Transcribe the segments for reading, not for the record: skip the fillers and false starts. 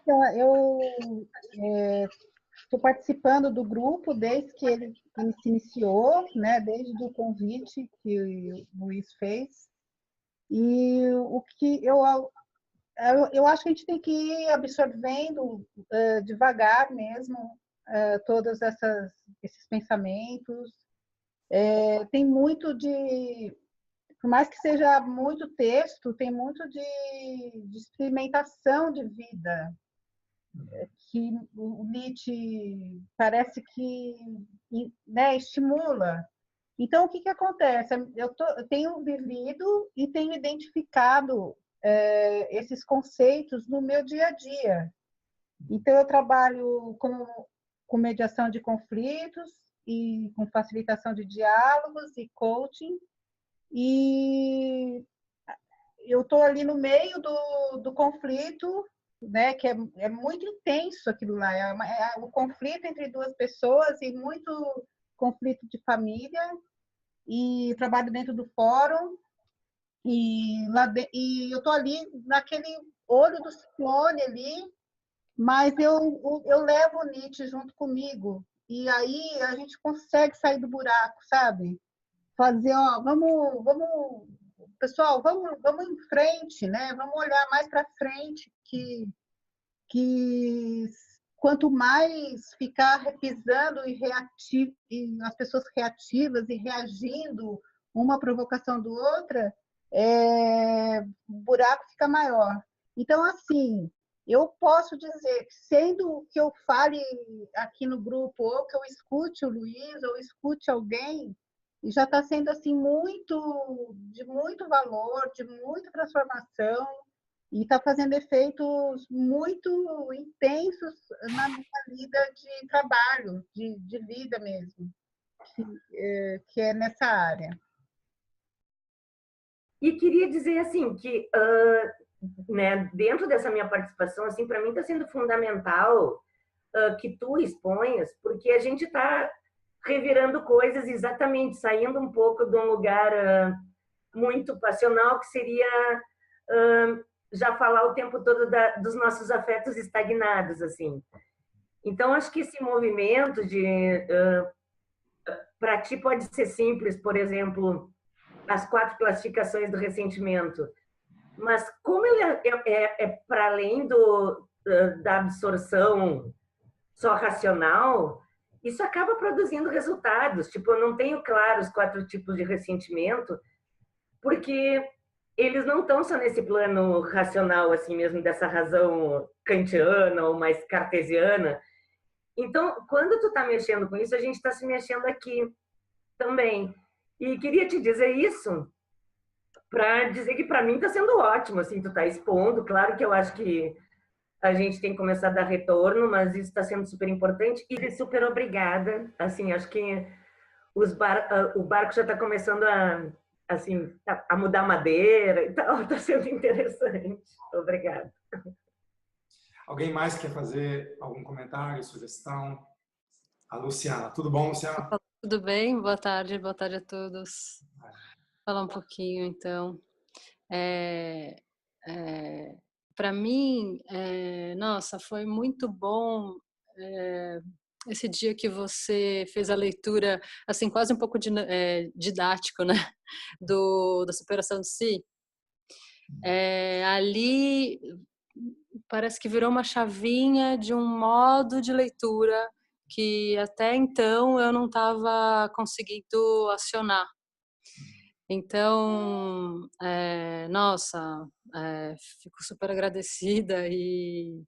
Então, eu estou participando do grupo desde que ele se iniciou, né? Desde o convite que o Luiz fez. E o que eu acho que a gente tem que ir absorvendo devagar mesmo todos esses pensamentos. Tem muito por mais que seja muito texto, tem muito de experimentação de vida, que o Nietzsche parece que, né, estimula. Então, o que, que acontece? Eu tenho vivido e tenho identificado esses conceitos no meu dia a dia. Então, eu trabalho com mediação de conflitos e com facilitação de diálogos e coaching, e eu estou ali no meio do conflito, né, que é muito intenso aquilo lá, o conflito entre duas pessoas e muito conflito de família, e trabalho dentro do fórum, e eu estou ali naquele olho do ciclone ali, mas eu levo o Nietzsche junto comigo, e aí a gente consegue sair do buraco, sabe? Fazer, ó, pessoal, vamos em frente, né? Vamos olhar mais para frente, que quanto mais ficar repisando e as pessoas reativas e reagindo uma provocação do outra, o buraco fica maior. Então, assim, eu posso dizer que, sendo que eu fale aqui no grupo, ou que eu escute o Luiz, ou escute alguém, já está sendo assim de muito valor, de muita transformação, e está fazendo efeitos muito intensos na minha vida de trabalho, de vida mesmo, que é nessa área. E queria dizer assim que, né, dentro dessa minha participação, assim, para mim está sendo fundamental que tu exponhas, porque a gente está revirando coisas exatamente, saindo um pouco de um lugar muito passional, que seria já falar o tempo todo dos nossos afetos estagnados, assim. Então, acho que esse movimento para ti pode ser simples, por exemplo, as 4 classificações do ressentimento, mas como ele é para além da absorção só racional, isso acaba produzindo resultados. Tipo, eu não tenho claro os 4 tipos de ressentimento, porque eles não estão só nesse plano racional, assim mesmo, dessa razão kantiana ou mais cartesiana. Então, quando tu está mexendo com isso, a gente está se mexendo aqui também. E queria te dizer isso para dizer que para mim está sendo ótimo, assim, tu está expondo. Claro que eu acho que a gente tem que começar a dar retorno, mas isso está sendo super importante e super obrigada. Assim, acho que o barco já está começando assim, a mudar madeira e tal, está sendo interessante. Obrigada. Alguém mais quer fazer algum comentário, sugestão? A Luciana. Tudo bom, Luciana? Tudo bem? Boa tarde a todos. Falar um pouquinho, então. Para mim, nossa, foi muito bom esse dia que você fez a leitura, assim, quase um pouco didático, né? Da superação de si. Ali parece que virou uma chavinha de um modo de leitura que até então eu não estava conseguindo acionar. Então, nossa, fico super agradecida e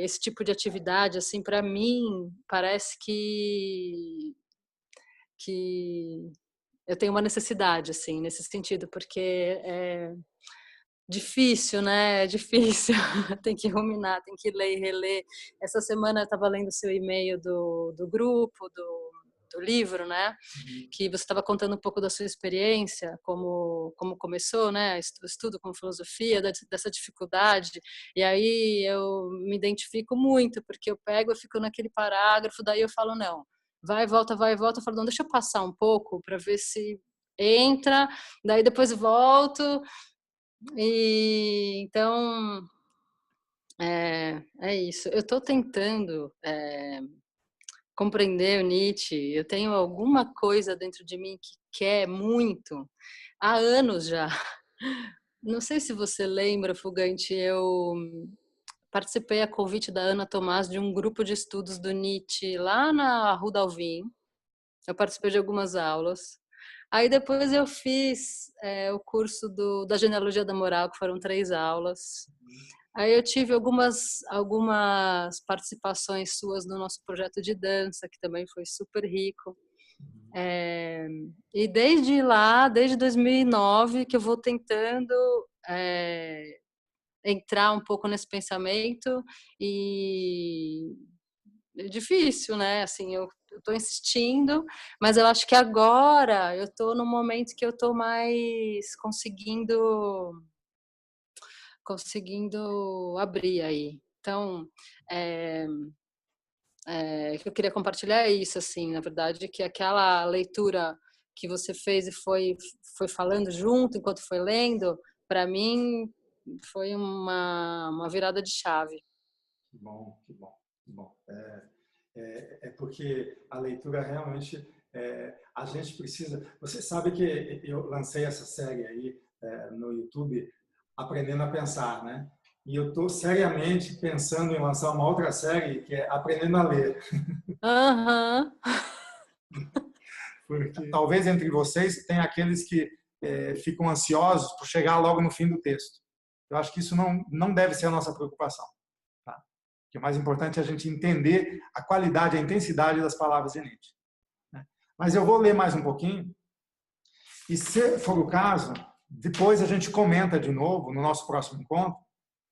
esse tipo de atividade, assim, para mim, parece que eu tenho uma necessidade, assim, nesse sentido, porque é difícil, né? É difícil. Tem que ruminar, tem que ler e reler. Essa semana eu estava lendo o seu e-mail do grupo, do livro, né? Que você estava contando um pouco da sua experiência, como começou, né? O estudo com filosofia, dessa dificuldade. E aí eu me identifico muito, porque eu fico naquele parágrafo, daí eu falo, não, vai e volta, eu falo, não, deixa eu passar um pouco para ver se entra, daí depois volto. E então É isso. Eu estou tentando compreender o Nietzsche. Eu tenho alguma coisa dentro de mim que quer muito, há anos já. Não sei se você lembra, Fugante, eu participei a convite da Ana Tomás de um grupo de estudos do Nietzsche lá na Rua Dalvin. Eu participei de algumas aulas. Aí depois eu fiz o curso da Genealogia da Moral, que foram 3 aulas. Aí eu tive algumas participações suas no nosso projeto de dança, que também foi super rico. E desde lá, desde 2009, que eu vou tentando entrar um pouco nesse pensamento, e é difícil, né? Assim, eu estou insistindo, mas eu acho que agora eu estou no momento que eu estou mais conseguindo abrir aí. Então, o que eu queria compartilhar é isso, assim, na verdade, que aquela leitura que você fez e foi falando junto enquanto foi lendo, para mim foi uma virada de chave. Que bom, que bom, que bom. É porque a leitura realmente, a gente precisa... Você sabe que eu lancei essa série aí no YouTube, Aprendendo a Pensar, né? E eu estou seriamente pensando em lançar uma outra série que é Aprendendo a Ler. Aham. Porque talvez entre vocês tenha aqueles que ficam ansiosos por chegar logo no fim do texto. Eu acho que isso não deve ser a nossa preocupação. Tá? O mais importante é a gente entender a qualidade, a intensidade das palavras de Nietzsche. Né? Mas eu vou ler mais um pouquinho, e se for o caso, depois a gente comenta de novo no nosso próximo encontro,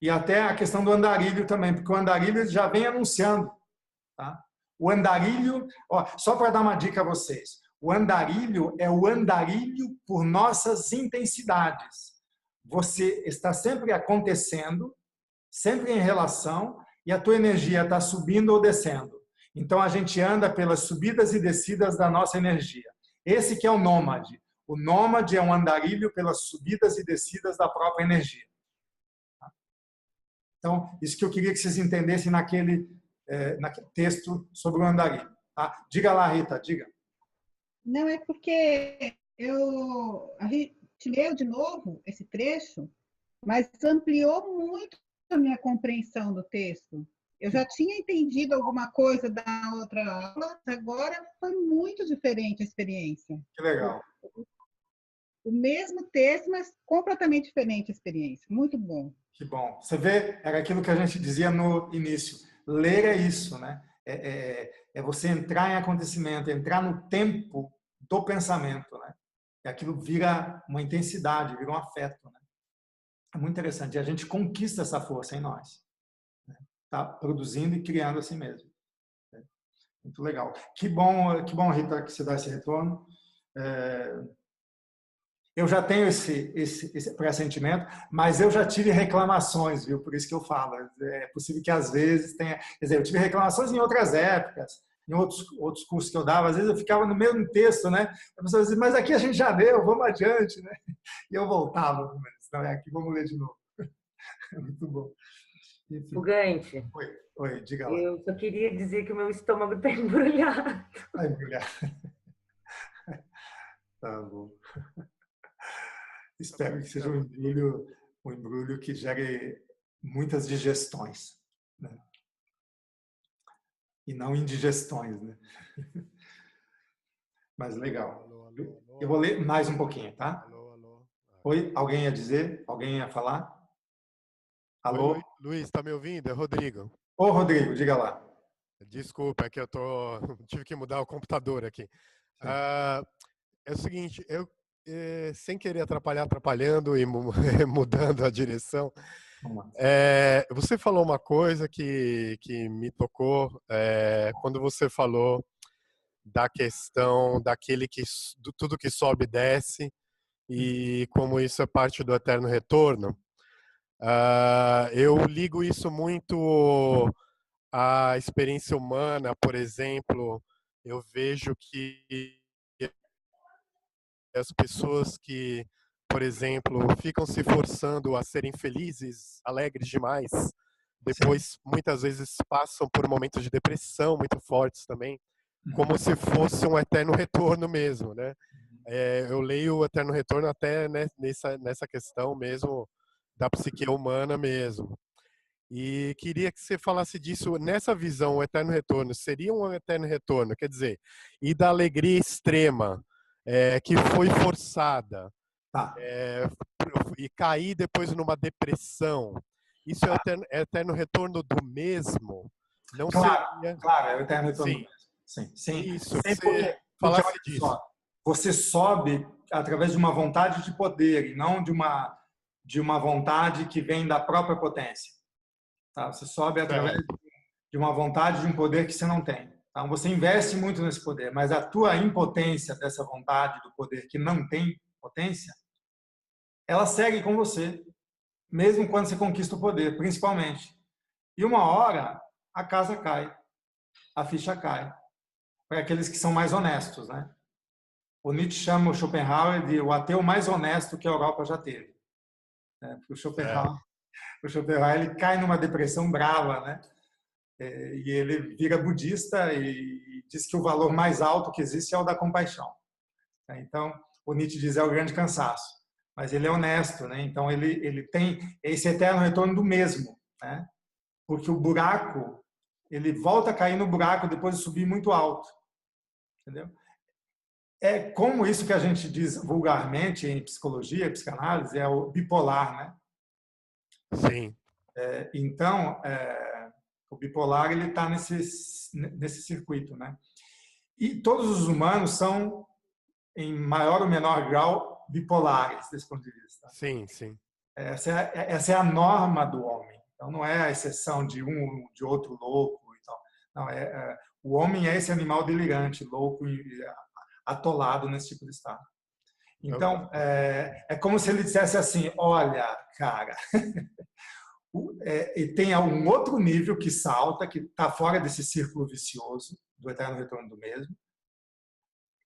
e até a questão do andarilho também, porque o andarilho já vem anunciando. Tá? O andarilho, só para dar uma dica a vocês, o andarilho é o andarilho por nossas intensidades. Você está sempre acontecendo, sempre em relação, e a tua energia está subindo ou descendo. Então, a gente anda pelas subidas e descidas da nossa energia. Esse que é o nômade. O nômade é um andarilho pelas subidas e descidas da própria energia. Então, isso que eu queria que vocês entendessem naquele texto sobre o andarilho. Tá? Diga lá, Rita, diga. Não, é porque a gente leu de novo esse trecho, mas ampliou muito a minha compreensão do texto. Eu já tinha entendido alguma coisa da outra aula, agora foi muito diferente a experiência. Que legal. O mesmo texto, mas completamente diferente a experiência. Muito bom. Que bom. Você vê, era aquilo que a gente dizia no início. Ler é isso, né? É você entrar em acontecimento, entrar no tempo do pensamento, né? E aquilo vira uma intensidade, vira um afeto, né? É muito interessante. E a gente conquista essa força em nós. Tá produzindo e criando assim mesmo. Muito legal. Que bom, Rita, que você dá esse retorno. Eu já tenho esse pressentimento, mas eu já tive reclamações, viu? Por isso que eu falo. É possível que às vezes tenha... Quer dizer, eu tive reclamações em outras épocas, em outros cursos que eu dava. Às vezes eu ficava no mesmo texto, né? A pessoa dizia, mas aqui a gente já leu, vamos adiante, né? E eu voltava, não é aqui, vamos ler de novo. É muito bom. Fugante. Oi, diga lá. Eu só queria dizer que o meu estômago está embrulhado. Está embrulhado. Tá bom. Espero que seja um embrulho que gere muitas digestões, né? E não indigestões, né? Mas legal. Eu vou ler mais um pouquinho, tá? Oi, alguém ia dizer? Alguém ia falar? Alô? Oi, Luiz, está me ouvindo? É Rodrigo. Ô, Rodrigo, diga lá. Desculpa, é que eu tive que mudar o computador aqui. É o seguinte, eu sem querer atrapalhando e mudando a direção, você falou uma coisa que me tocou quando você falou da questão tudo que sobe e desce e como isso é parte do eterno retorno. Eu ligo isso muito à experiência humana, por exemplo. Eu vejo que as pessoas que, por exemplo, ficam se forçando a serem felizes, alegres demais, depois muitas vezes passam por momentos de depressão muito fortes também, como se fosse um eterno retorno mesmo, né? Eu leio o eterno retorno até nessa questão mesmo da psique humana mesmo. E queria que você falasse disso, nessa visão, o eterno retorno seria um eterno retorno, quer dizer, e da alegria extrema, que foi forçada, Tá. e cair depois numa depressão, isso é eterno retorno do mesmo? Não seria... Claro, é o eterno retorno. Sim. Sim. Isso, que Porque, você falasse olha disso. só, você sobe através de uma vontade de poder e não de uma vontade que vem da própria potência. Tá? Você sobe através de uma vontade, de um poder que você não tem. Então, você investe muito nesse poder, mas a tua impotência dessa vontade, do poder que não tem potência, ela segue com você, mesmo quando você conquista o poder, principalmente. E uma hora, a casa cai, a ficha cai, para aqueles que são mais honestos, né? O Nietzsche chama o Schopenhauer de o ateu mais honesto que a Europa já teve. Porque o Schopenhauer, ele cai numa depressão brava, né? E ele vira budista e diz que o valor mais alto que existe é o da compaixão. Então, o Nietzsche diz é o grande cansaço, mas ele é honesto, né? Então ele tem esse eterno retorno do mesmo, né? Porque o buraco, ele volta a cair no buraco depois de subir muito alto, entendeu? É como isso que a gente diz vulgarmente em psicologia, psicanálise, é o bipolar, né? Sim. Então, o bipolar ele está nesse circuito, né? E todos os humanos são, em maior ou menor grau, bipolares desse ponto de vista. Sim, sim. Essa é a norma do homem. Então, não é a exceção de um de outro louco e tal. Não, o homem é esse animal delirante, louco e atolado nesse tipo de estado. Então, é como se ele dissesse assim, olha, cara, e tem um outro nível que salta, que está fora desse círculo vicioso do eterno retorno do mesmo,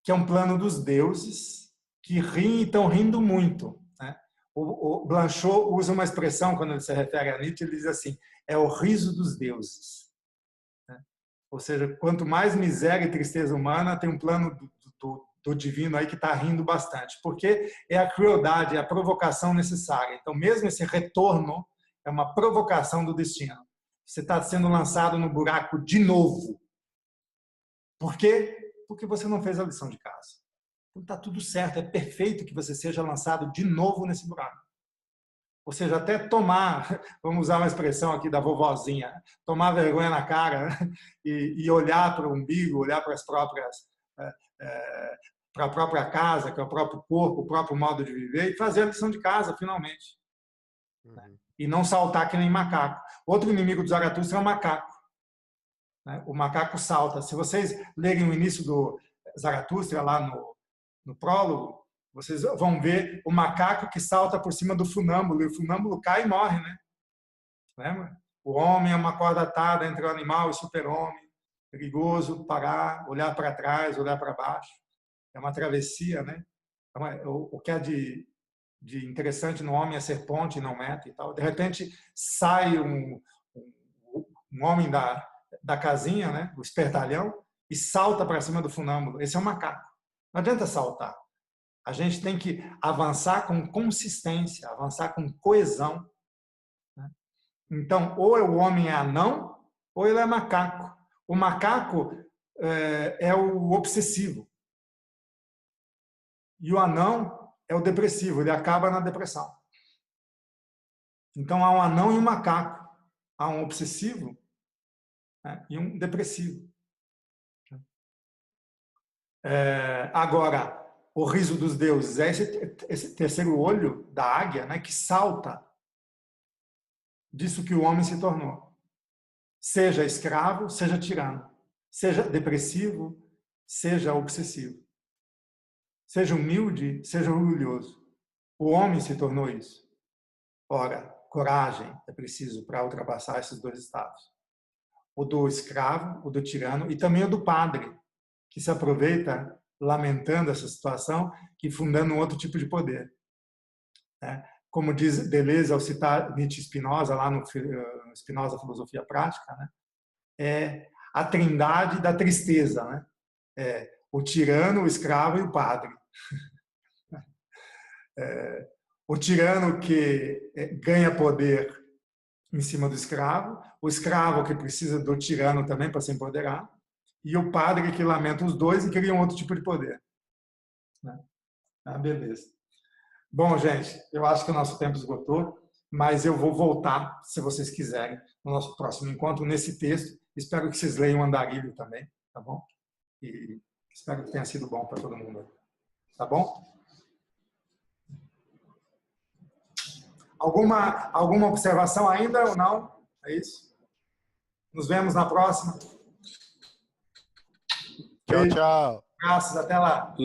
que é um plano dos deuses que riem e estão rindo muito. Né? O Blanchot usa uma expressão, quando ele se refere a Nietzsche, ele diz assim, é o riso dos deuses. Né? Ou seja, quanto mais miséria e tristeza humana, tem um plano do divino aí que está rindo bastante, porque é a crueldade, é a provocação necessária. Então, mesmo esse retorno é uma provocação do destino. Você está sendo lançado no buraco de novo. Por quê? Porque você não fez a lição de casa. Então está tudo certo, é perfeito que você seja lançado de novo nesse buraco. Ou seja, até tomar, vamos usar uma expressão aqui da vovozinha, tomar vergonha na cara, né? e olhar para o umbigo, olhar para as próprias, para a própria casa, que é o próprio corpo, o próprio modo de viver, e fazer a lição de casa, finalmente. Uhum. E não saltar que nem macaco. Outro inimigo do Zaratustra é o macaco. O macaco salta. Se vocês lerem o início do Zaratustra, lá no prólogo, vocês vão ver o macaco que salta por cima do funâmbulo, e o funâmbulo cai e morre, né? Lembra? O homem é uma corda atada entre o animal e o super-homem, perigoso, parar, olhar para trás, olhar para baixo. É uma travessia, né? O que é de interessante no homem é ser ponte e não meta e tal. De repente, sai um homem da casinha, né? O espertalhão, e salta para cima do funâmbulo. Esse é o macaco. Não adianta saltar. A gente tem que avançar com consistência, avançar com coesão. Né? Então, ou o homem é anão, ou ele é macaco. O macaco é o obsessivo. E o anão é o depressivo, ele acaba na depressão. Então, há um anão e um macaco. Há um obsessivo, né, e um depressivo. Agora, o riso dos deuses é esse terceiro olho da águia, né, que salta disso que o homem se tornou. Seja escravo, seja tirano. Seja depressivo, seja obsessivo. Seja humilde, seja orgulhoso. O homem se tornou isso. Ora, coragem é preciso para ultrapassar esses dois estados. O do escravo, o do tirano e também o do padre, que se aproveita lamentando essa situação e fundando um outro tipo de poder. como diz Deleuze ao citar Nietzsche e Spinoza, lá no Spinoza Filosofia Prática, né? É a trindade da tristeza, né? É o tirano, o escravo e o padre. O tirano que ganha poder em cima do escravo, o escravo que precisa do tirano também para se empoderar, e o padre que lamenta os dois e cria um outro tipo de poder. Ah, beleza. Bom, gente, eu acho que o nosso tempo esgotou, mas eu vou voltar, se vocês quiserem, no nosso próximo encontro, nesse texto. Espero que vocês leiam Andarilho também, tá bom? E espero que tenha sido bom para todo mundo. Tá bom? Alguma observação ainda ou não? É isso? Nos vemos na próxima. Tchau, tchau. Graças, até lá.